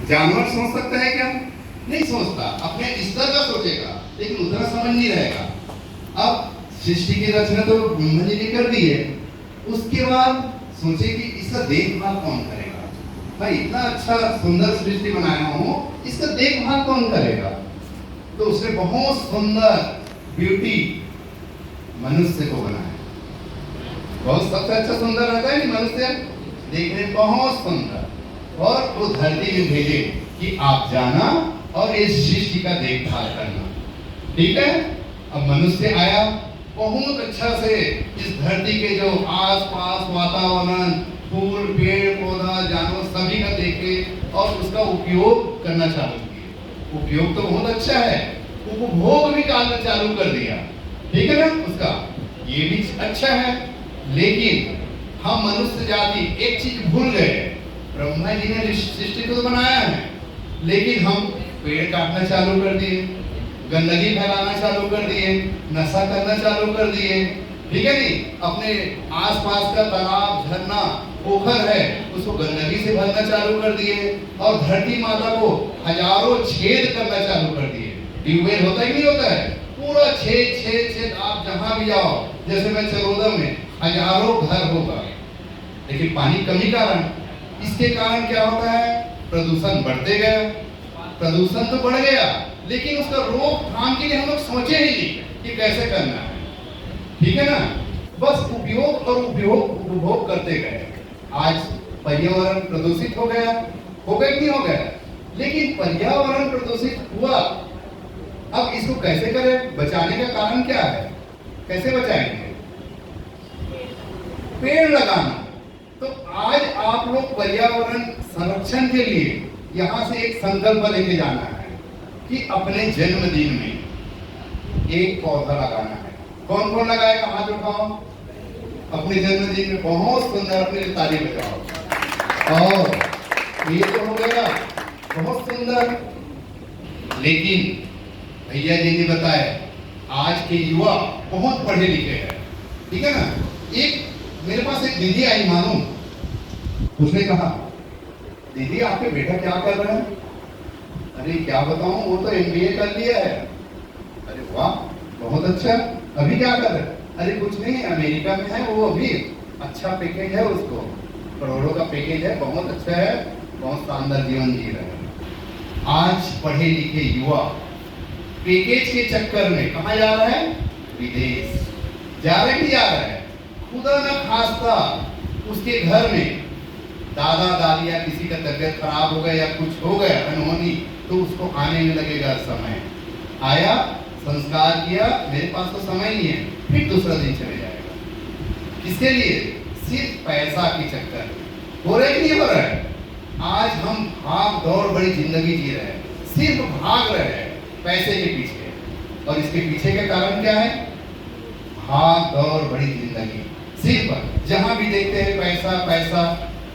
जानवर सोच सकता है क्या? नहीं सोचता, अपने स्तर का सोचेगा, लेकिन उतना समझ नहीं रहेगा। अब सृष्टि की रचना तो ब्रह्मा जी ने कर दी है, उसके बाद सोचे कि इसका देखभाल कौन करेगा। भाई इतना अच्छा सुंदर सृष्टि बनाया हूँ, इसका देखभाल कौन करेगा? तो उसने बहुत सुंदर ब्यूटी मनुष्य को बनाया। बहुत सबसे अच्छा सुंदर रहता है नहीं मनुष्य, देखने में बहुत सुंदर। और वो धरती में भेजे कि आप जाना और इस सृष्टि का देखभाल करना। ठीक है, अब मनुष्य आया, बहुत अच्छा से इस धरती के जो आसपास वातावरण, फूल, पेड़, पौधा, जानवर सभी का देखे और उसका उपयोग करना चालू किया। उपयोग तो बहुत अच्छा है, उपभोग भी करना चालू कर दिया। ठीक है ना, उसका ये भी अच्छा है। लेकिन हम मनुष्य जाति एक चीज भूल गए। ब्रह्मा जी ने सृष्टि को तो बनाया है, लेकिन हम पेड़ काटना चालू कर दिए, गंदगी फैलाना चालू कर दिए, नशा करना चालू कर दिए। ठीक है नहीं, अपने आसपास का तालाब, झरना, पोखर है उसको गंदगी से भरना चालू कर दिए और धरती माता को हजारों छेद करना चालू कर दिए। ट्यूबवेल होता ही नहीं होता है, पूरा छेद छेद छेद। आप जहां भी जाओ, जैसे मैं चरोदा में हजारों घर होगा, लेकिन पानी कमी कारण, इसके कारण क्या होता है? प्रदूषण बढ़ते गया। प्रदूषण तो बढ़ गया, लेकिन उसका रोकथाम के लिए हम लोग सोचे ही नहीं कि कैसे करना है। ठीक है ना, बस उपयोग और उपभोग करते गए। आज पर्यावरण प्रदूषित हो गया कि नहीं हो गया? लेकिन पर्यावरण प्रदूषित हुआ, अब इसको कैसे करें? बचाने का कारण क्या है? कैसे बचाएंगे? पेड़ लगाना। तो आज आप लोग पर्यावरण संरक्षण के लिए यहां से एक संकल्प लेके जाना है कि अपने जन्मदिन में एक पौधा लगाना है। कौन कौन लगाएगा? हाथ उठाओ। अपने जन्मदिन में बहुत सुंदर, अपने लिए ताली बजाओ। और ये तो हो गया बहुत सुंदर। लेकिन भैया जी ने बताया आज के युवा बहुत पढ़े लिखे हैं। ठीक है ना, एक मेरे पास एक दीदी आई मानो, उसने कहा दीदी आपके बेटा क्या कर रहे हैं? अरे क्या बताऊं, वो तो MBA कर लिया है। अरे वाह, बहुत अच्छा। अभी क्या कर रहे हैं? अरे कुछ नहीं, अमेरिका में है वो, अभी अच्छा पैकेज है उसको, करोड़ों का पैकेज है, बहुत अच्छा है, बहुत शानदार जीवन जी रहे हैं। आज पढ़े लिखे युवा पैकेज के चक्कर में कहाँ जा रहा है? विदेश जा रहे नहीं जा रहा है। खुदा न खास्ता उसके घर में दादा दादी या किसी का तबियत खराब हो गया या कुछ हो गया अनहोनी, तो उसको आने में लगेगा समय। आया, संस्कार किया, मेरे पास तो समय नहीं है, फिर दूसरा दिन चले जाएगा। किसके लिए? सिर्फ पैसा के चक्कर हो रहा है कि नहीं हो रहा है? आज हम भाग दौड़ बड़ी जिंदगी जी रहे हैं, सिर्फ भाग रहे हैं पैसे के पीछे। और इसके पीछे का कारण क्या है? भाग दौड़ बड़ी जिंदगी, सिर्फ जहां भी देखते हैं पैसा पैसा।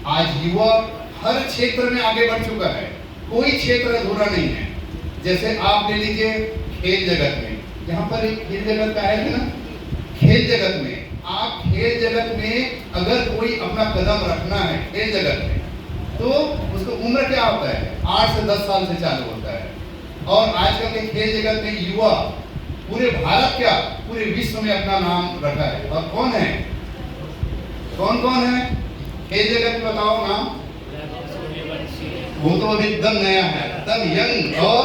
आज युवा हर क्षेत्र में आगे बढ़ चुका है, कोई क्षेत्र अधूरा नहीं है। जैसे आप ले लीजिए खेल जगत में, यहाँ पर एक खेल जगत का है ना, खेल जगत में आप खेल जगत में अगर कोई अपना कदम रखना है खेल जगत में, तो उसको उम्र क्या होता है? 8 से 10 साल से चालू होता है। और आजकल के खेल जगत में युवा पूरे भारत क्या पूरे विश्व में अपना नाम रखा है। और कौन है? कौन कौन है खेल जगत में? बताओ नाम। वो तो अभी एकदम नया है, एकदम यंग। और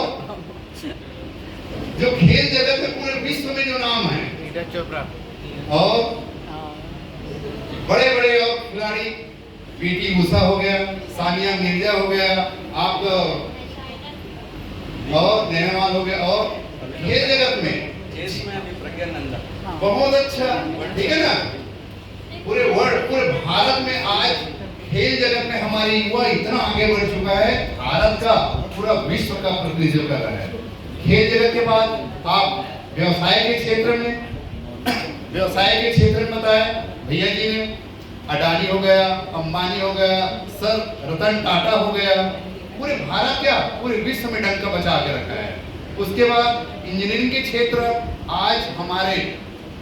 जो खेल जगत में पूरे विश्व में जो नाम है, नीरज चोपड़ा और बड़े बड़े और खिलाड़ी, पीटी उषा हो गया, सानिया मिर्जा हो गया, आप और नेहवाल हो गया। और खेल जगत में बहुत अच्छा, ठीक है ना, पूरे वर्ल्ड, पूरे भारत में आज खेल जगत में हमारी युवा इतना आगे बढ़ चुका है, भारत का पूरा विश्व का प्रतिनिधित्व कर रहा है। खेल जगत के बाद आप व्यवसाय के क्षेत्र में, व्यवसाय के क्षेत्र में बताया भैया जी ने, अडानी हो गया, अंबानी हो गया, सर रतन टाटा हो गया, पूरे भारत क्या पूरे विश्व में डंका बचा के रखा है। उसके बाद इंजीनियरिंग के क्षेत्र, आज हमारे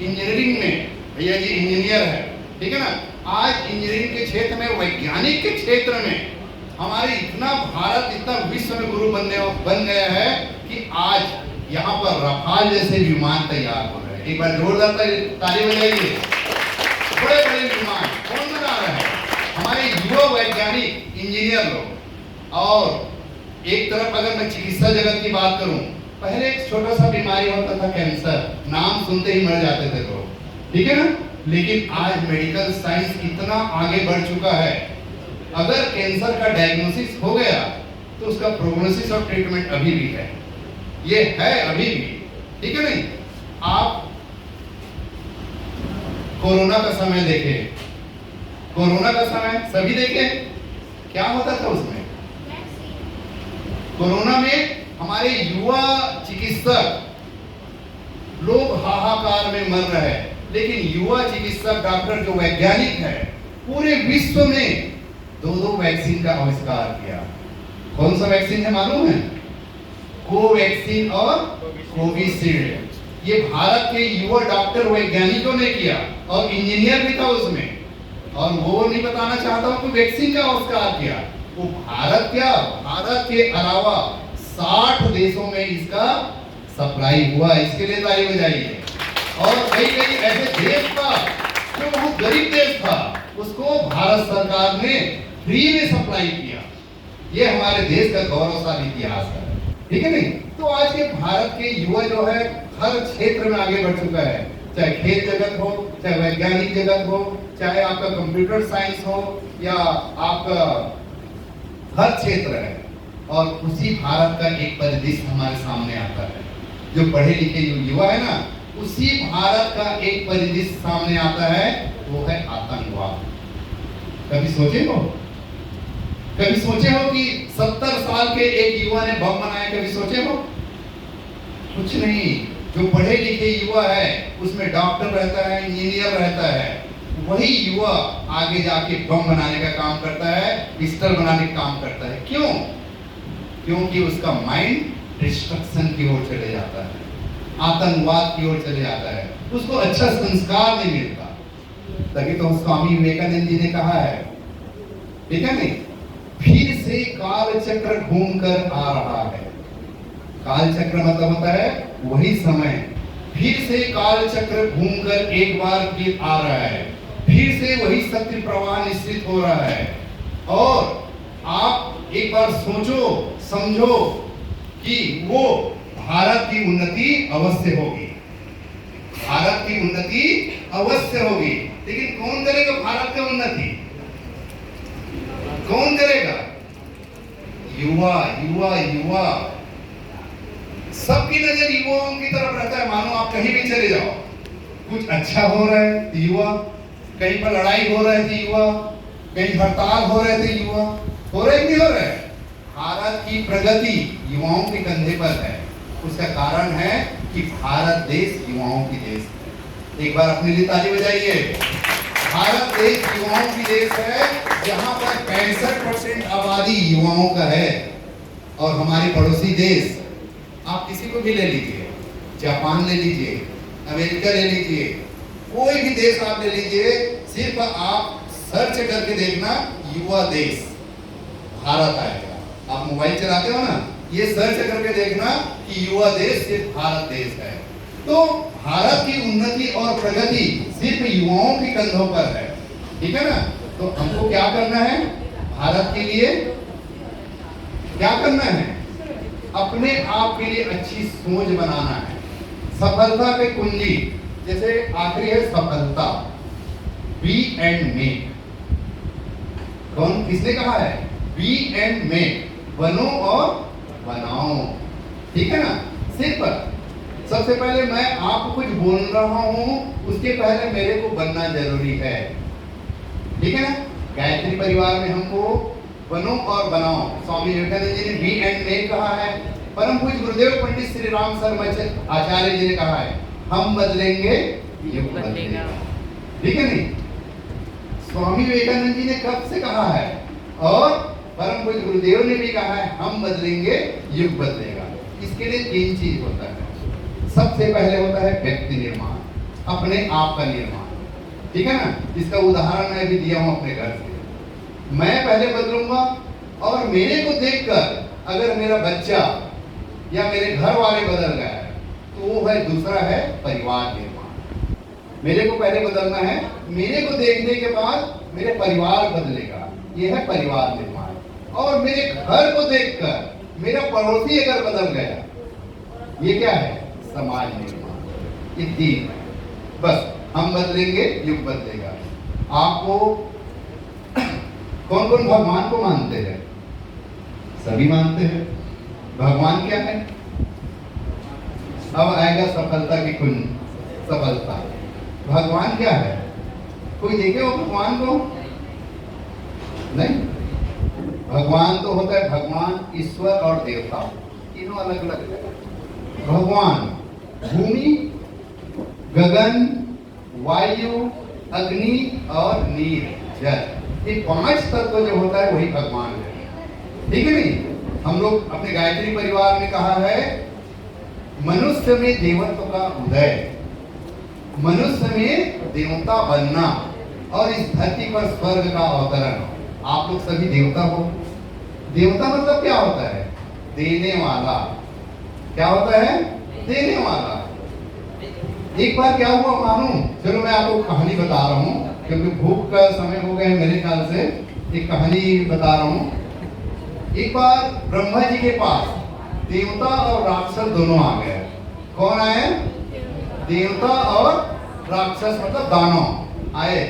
इंजीनियरिंग में भैया जी इंजीनियर है, ठीक है ना। आज इंजीनियरिंग के क्षेत्र में, वैज्ञानिक के क्षेत्र में हमारे इतना भारत इतना विश्व में गुरु बन गया है कि आज यहाँ पर रफाल जैसे विमान तैयार हो रहे हैं। एक बार जोरदार ताली बजाइए। बड़े बड़े विमान कौन बना रहा है? हमारे युवा वैज्ञानिक, इंजीनियर लोग। और एक तरफ अगर मैं चिकित्सा जगत की बात करूं, पहले एक छोटा सा बीमारी होता था कैंसर, नाम सुनते ही मर जाते थे लोग, ठीक है ना? लेकिन आज मेडिकल साइंस इतना आगे बढ़ चुका है, अगर कैंसर का डायग्नोसिस हो गया तो उसका प्रोग्नोसिस और ट्रीटमेंट अभी भी है, ये है अभी भी, ठीक है नहीं? आप कोरोना का समय देखें, कोरोना का समय सभी देखे, क्या होता था उसमें? कोरोना में हमारे युवा चिकित्सक लोग हाहाकार में मर रहे हैं, लेकिन युवा चिकित्सक डॉक्टर जो वैज्ञानिक है पूरे विश्व में दो वैक्सीन का आविष्कार किया। कौन सा वैक्सीन है मालूम है? कोवैक्सीन और कोविशील्ड। ये भारत के युवा डॉक्टर वैज्ञानिकों ने किया और इंजीनियर भी था उसमें, और वो नहीं बताना चाहता हूं कि वैक्सीन का आविष्कार किया वो भारत, क्या भारत के अलावा 60 देशों में इसका सप्लाई हुआ। इसके लिए ताली बजाइए। और कई ऐसे देश था जो बहुत गरीब देश था, उसको भारत सरकार ने फ्री में सप्लाई किया। ये हमारे देश का गौरवशाली इतिहास है, ठीक है नहीं? तो आज के भारत के युवा जो है हर क्षेत्र में आगे बढ़ चुका है, चाहे खेल जगत हो, चाहे वैज्ञानिक जगत हो, चाहे आपका कंप्यूटर साइंस हो, या आपका हर क्षेत्र है। और उसी भारत का एक परिदृश्य हमारे सामने आता है, जो पढ़े लिखे जो युवा है ना, उसी भारत का एक परिदृश्य सामने आता है, वो है आतंकवाद। कभी सोचे हो कि 70 साल के एक युवा ने बम बनाया? कभी सोचे हो? कुछ नहीं। जो पढ़े लिखे युवा है उसमें डॉक्टर रहता है, इंजीनियर रहता है, वही युवा आगे जाके बम बनाने का काम करता है, पिस्टल बनाने का काम करता है। क्यों? क्योंकि उसका माइंड डिस्ट्रक्शन की ओर चले जाता है, आतंकवाद की ओर चले जाता है, उसको अच्छा संस्कार नहीं मिलता। तभी तो स्वामी विवेकानंद जी ने कहा है, ठीक है नहीं, फिर से काल चक्र घूम कर आ रहा है। काल चक्र मतलब होता है वही समय, फिर से काल चक्र घूमकर एक बार फिर आ रहा है, फिर से वही शक्ति प्रवाह निश्चित हो रहा है। और आप एक बार सोचो समझो कि वो भारत की उन्नति अवश्य होगी, भारत की उन्नति अवश्य होगी। लेकिन कौन करेगा भारत की उन्नति? कौन करेगा? युवा, युवा, युवा। सबकी नजर युवाओं की तरफ रहता है। मानो आप कहीं भी चले जाओ, कुछ अच्छा हो रहा है तो युवा, कहीं पर लड़ाई हो रही थी युवा, कहीं हड़ताल हो रहे थे युवा, हो रहे नहीं हो रहे? भारत की प्रगति युवाओं के कंधे पर है। उसका कारण है कि भारत देश युवाओं की देश है। एक बार अपने लिए ताली बजाइए। भारत देश युवाओं की देश है, जहां पर 65% आबादी युवाओं का है। और हमारे पड़ोसी देश, आप किसी को भी ले लीजिए, जापान ले लीजिए, अमेरिका ले लीजिए, कोई भी देश आप ले लीजिए, सिर्फ आप सर्च करके देखना युवा देश, भारत आएगा। आप मोबाइल चलाते हो ना, ये सर्च करके देखना कि युवा देश सिर्फ भारत देश है। तो भारत की उन्नति और प्रगति सिर्फ युवाओं के कंधों पर है, ठीक है ना? तो हमको क्या करना है? भारत के लिए क्या करना है? अपने आप के लिए अच्छी सोच बनाना है। सफलता पे कुंजी, जैसे आखिरी है सफलता, बी एंड मेक। कौन, किसने कहा है? बी एंड मेक, बनो और बनाओ, ठीक है ना? सिर्फ सबसे पहले मैं आपको कुछ बोल रहा हूं, उसके पहले मेरे को बनना जरूरी है, ठीक है ना? गायत्री परिवार में हमको बनो और बनाओ, स्वामी विवेकानंद जी ने बी एंड मेक कहा है। परम पूज्य गुरुदेव पंडित श्री राम शर्मा आचार्य जी ने कहा है, हम बदलेंगे युग बदलेगा, ठीक है नहीं? स्वामी विवेकानंद जी ने कब से कहा है, और परम पूज्य गुरुदेव ने भी कहा है, हम बदलेंगे युग बदलेगा। इसके लिए 3 चीज होता है। सबसे पहले होता है व्यक्ति निर्माण, अपने आप का निर्माण, ठीक है ना? इसका उदाहरण मैं भी दिया हूं अपने घर से। मैं पहले बदलूंगा और मेरे को देखकर अगर मेरा बच्चा या मेरे घर वाले बदल गए तो वो है दूसरा है परिवार निर्माण। मेरे को पहले बदलना है, मेरे को देखने के बाद मेरे परिवार बदलेगा, ये है परिवार निर्माण। और मेरे घर को देखकर मेरा पड़ोसी अगर बदल गया, ये क्या है? समाज निर्माण। ये तीन है। बस हम बदलेंगे, युग बदलेगा। आपको कौन कौन भगवान को मानते हैं? सभी मानते हैं। भगवान क्या है? अब आएगा सफलता की कुंज, सफलता। भगवान क्या है? कोई देखे हो भगवान को? नहीं। भगवान तो होता है भगवान, ईश्वर और देवता, तीनों अलग अलग है। भगवान भूमि, गगन, वायु, अग्नि और नीर, जल, ये पांच तत्व जो होता है वही भगवान है। ठीक है नहीं? हम लोग अपने गायत्री परिवार में कहा है मनुष्य में देवत्व का उदय, मनुष्य में देवता बनना और इस धरती पर स्वर्ग का अवतरण। आप लोग सभी देवता हो। देवता मतलब क्या होता है? देने वाला। क्या होता है? देने वाला। एक बार क्या हुआ मालूम? चलो मैं आपको कहानी बता रहा हूँ, क्योंकि भूख का समय हो गया मेरे ख्याल से। एक कहानी बता रहा हूँ। एक बार ब्रह्मा जी के पास देवता और राक्षस दोनों आ गए। कौन आए? देवता और राक्षस, मतलब दानव आए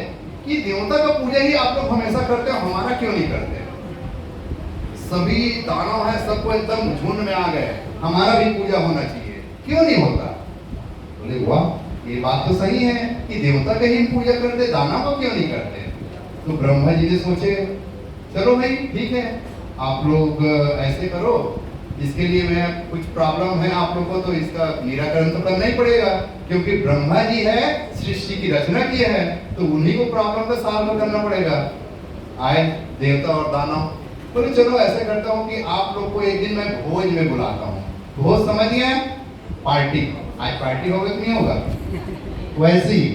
कि देवता का पूजा ही आप लोग हमेशा करते हो, हमारा क्यों नहीं करते? सभी दानव है, सबको एकदम झुंड में आ गए, हमारा भी पूजा होना चाहिए, क्यों नहीं होता? बोले वाह, ये बात तो सही है कि देवता का ही पूजा करते, दानव को क्यों नहीं करते? तो ब्रह्मा जी ने सोचे चलो भाई ठीक है, आप लोग ऐसे करो, इसके लिए मैं कुछ प्रॉब्लम है आप लोगों को, तो इसका निराकरण तो करना ही पड़ेगा, क्योंकि ब्रह्मा जी है, सृष्टि की रचना किया है, तो उन्हीं को प्रॉब्लम का सॉल्व करना पड़ेगा। आए देवता और दानव, बोले चलो ऐसे करता हूँ कि आप लोग को एक दिन मैं भोज में बुलाता हूँ। भोज समझ गए? पार्टी। आज पार्टी होगा कि नहीं होगा? वैसे ही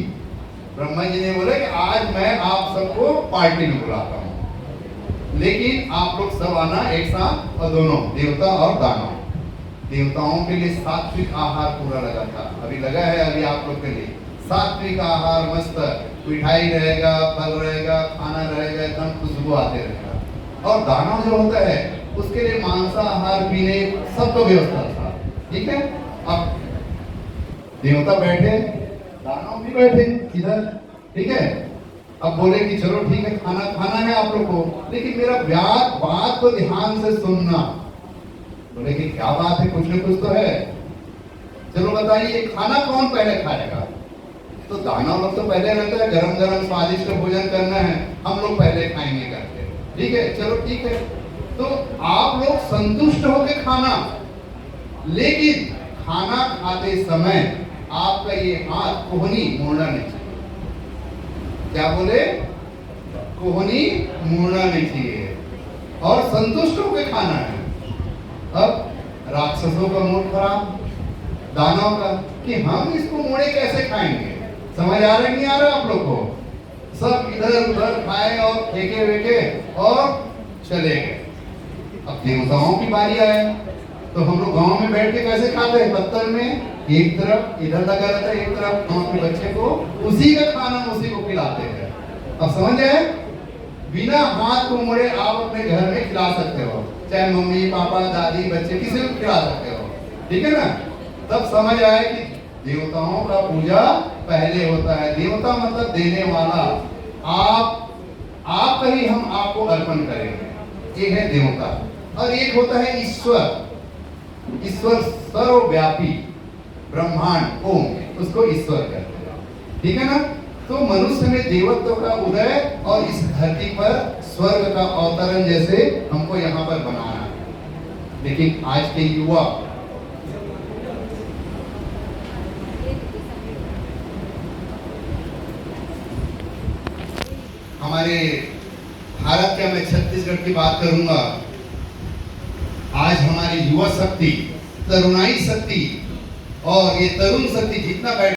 ब्रह्मा जी ने बोला कि आज मैं आप सबको पार्टी में बुलाता हूँ, लेकिन आप लोग सब आना एक साथ, और दोनों देवता और दानव। देवताओं के लिए सात्विक आहार पूरा लगा था, अभी लगा है अभी आप लोग के लिए सात्विक आहार, मस्त मिठाई रहेगा, फल रहेगा, खाना रहेगा, एकदम खुशबू आते रहेगा। और दानव जो होता है उसके लिए मांसाहार पीने सबको व्यवस्था था। ठीक है, अब देवता बैठे, दानव भी बैठे इधर। ठीक है, अब बोले कि चलो ठीक है, खाना खाना है आप लोग को, लेकिन मेरा बात को ध्यान से सुनना। बोले कि क्या बात है, कुछ न कुछ तो है, चलो बताइए खाना कौन पहले खाएगा? तो दानव लोग तो पहले रहता है, गरम गरम स्वादिष्ट भोजन करना है, हम लोग पहले खाएंगे करके। ठीक है, चलो ठीक है, तो आप लोग संतुष्ट होकर खाना, लेकिन खाना खाते समय आपका ये हाथ कोहनी मोड़ना नहीं चाहिए। क्या बोले? कोहनी मोड़ना नहीं चाहिए, और संतुष्ट होकर खाना है। अब राक्षसों का मूड खराब, दानव का, कि हम इसको मोड़े कैसे खाएंगे? समझ आ रहा है नहीं आ रहा आप लोग को? सब इधर उधर खाए और फेंके वेके और चले गए। अब देवताओं की बारी आए, तो हम लोग गांव में बैठ के कैसे खाते हैं? पत्थर में एक तरफ इधर लगा रहता है, एक तरफ हम अपने बच्चे को उसी का खाना उसी को खिलाते हैं। अब समझ आए? बिना हाथ को मोड़े आप अपने घर में खिला सकते हो, चाहे मम्मी पापा दादी बच्चे किसी को खिला सकते हो। ठीक है ना? तब समझ आए कि देवताओं का पूजा पहले होता है। देवता मतलब देने वाला, आप ही हम आपको अर्पण करेंगे, ये है देवता। और एक होता है ईश्वर। ईश्वर सर्वव्यापी ब्रह्मांड ओम, उसको ईश्वर कहते हैं। ठीक है ना? तो मनुष्य में देवत्व का उदय और इस धरती पर स्वर्ग का अवतरण जैसे हमको यहाँ पर बनाना है। लेकिन आज के युवा हमारे भारत का, मैं छत्तीसगढ़ की बात करूंगा, आज हमारी युवा शक्ति, तरुणाई शक्ति और ये तरुण शक्ति जितना